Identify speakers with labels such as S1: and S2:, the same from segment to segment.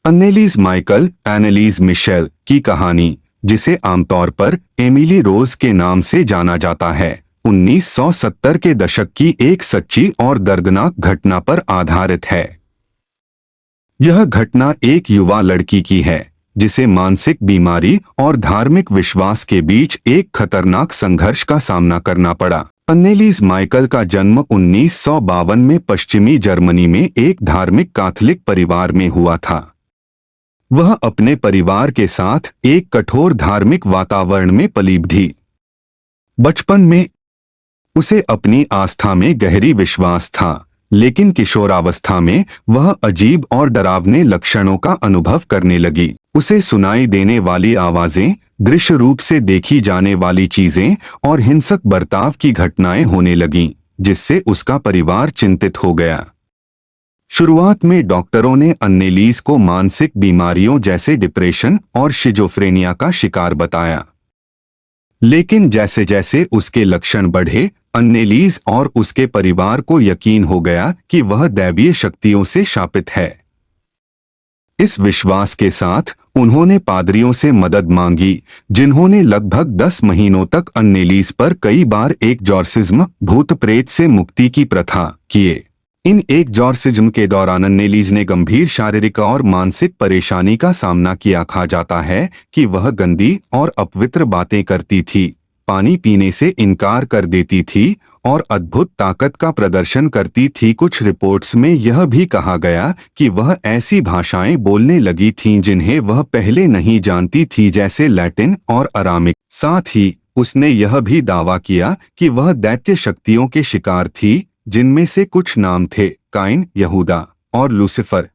S1: अन्नेलीज Michael एनालीज Michel की कहानी, जिसे आमतौर पर एमिली रोज के नाम से जाना जाता है, 1970 के दशक की एक सच्ची और दर्दनाक घटना पर आधारित है। यह घटना एक युवा लड़की की है जिसे मानसिक बीमारी और धार्मिक विश्वास के बीच एक खतरनाक संघर्ष का सामना करना पड़ा। अन्नेलीज माइकल का जन्म 1952 में पश्चिमी जर्मनी में एक धार्मिक कैथोलिक परिवार में हुआ था। वह अपने परिवार के साथ एक कठोर धार्मिक वातावरण में पली बढ़ी। बचपन में उसे अपनी आस्था में गहरी विश्वास था, लेकिन किशोरावस्था में वह अजीब और डरावने लक्षणों का अनुभव करने लगी। उसे सुनाई देने वाली आवाजें, दृश्य रूप से देखी जाने वाली चीजें और हिंसक बर्ताव की घटनाएं होने लगीं, जिससे उसका परिवार चिंतित हो गया। शुरुआत में डॉक्टरों ने अन्नेलीज को मानसिक बीमारियों जैसे डिप्रेशन और शिजोफ्रेनिया का शिकार बताया, लेकिन जैसे जैसे उसके लक्षण बढ़े, अन्नेलीज और उसके परिवार को यकीन हो गया कि वह दैवीय शक्तियों से शापित है। इस विश्वास के साथ उन्होंने पादरियों से मदद मांगी, जिन्होंने लगभग 10 महीनों तक अन्नेलीज पर कई बार एक्सॉर्सिज्म, भूत प्रेत से मुक्ति की प्रथा किए। इन एक्सॉर्सिज्म के दौरान अन्नेलीज ने गंभीर शारीरिक और मानसिक परेशानी का सामना किया। कहा जाता है कि वह गंदी और अपवित्र बातें करती थी, पानी पीने से इनकार कर देती थी और अद्भुत ताकत का प्रदर्शन करती थी। कुछ रिपोर्ट्स में यह भी कहा गया कि वह ऐसी भाषाएं बोलने लगी थीं जिन्हें वह पहले नहीं जानती थी, जैसे लैटिन और अरामिक। साथ ही उसने यह भी दावा किया कि वह दैत्य शक्तियों के शिकार थी, जिनमें से कुछ नाम थे काइन, यहूदा और लूसिफर।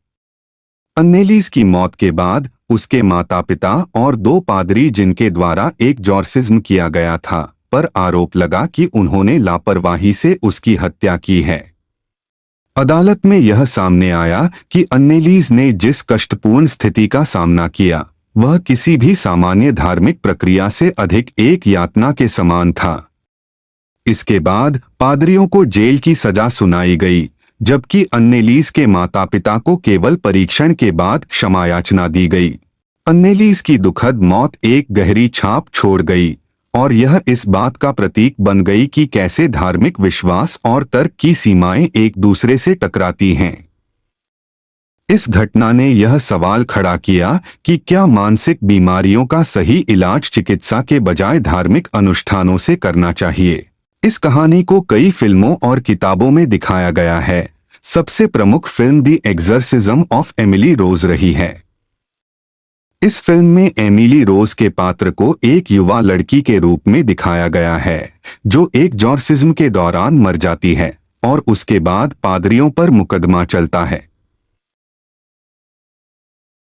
S1: अन्नेलीज की मौत के बाद उसके माता पिता और 2 पादरी, जिनके द्वारा एक्सॉर्सिज्म किया गया था, पर आरोप लगा कि उन्होंने लापरवाही से उसकी हत्या की है। अदालत में यह सामने आया कि अन्नेलीज ने जिस कष्टपूर्ण स्थिति का सामना किया, वह किसी भी सामान्य धार्मिक प्रक्रिया से अधिक एक यातना के समान था। इसके बाद पादरियों को जेल की सजा सुनाई गई, जबकि अन्नेलीज के माता पिता को केवल परीक्षण के बाद क्षमायाचना दी गई। अन्नेलीज की दुखद मौत एक गहरी छाप छोड़ गई और यह इस बात का प्रतीक बन गई कि कैसे धार्मिक विश्वास और तर्क की सीमाएं एक दूसरे से टकराती हैं। इस घटना ने यह सवाल खड़ा किया कि क्या मानसिक बीमारियों का सही इलाज चिकित्सा के बजाय धार्मिक अनुष्ठानों से करना चाहिए। इस कहानी को कई फिल्मों और किताबों में दिखाया गया है। सबसे प्रमुख film the exorcism of Emily Rose रही है। इस फिल्म में एमिली रोज के पात्र को एक युवा लड़की के रूप में दिखाया गया है, जो एक्सॉर्सिज्म के दौरान मर जाती है और उसके बाद पादरियों पर मुकदमा चलता है।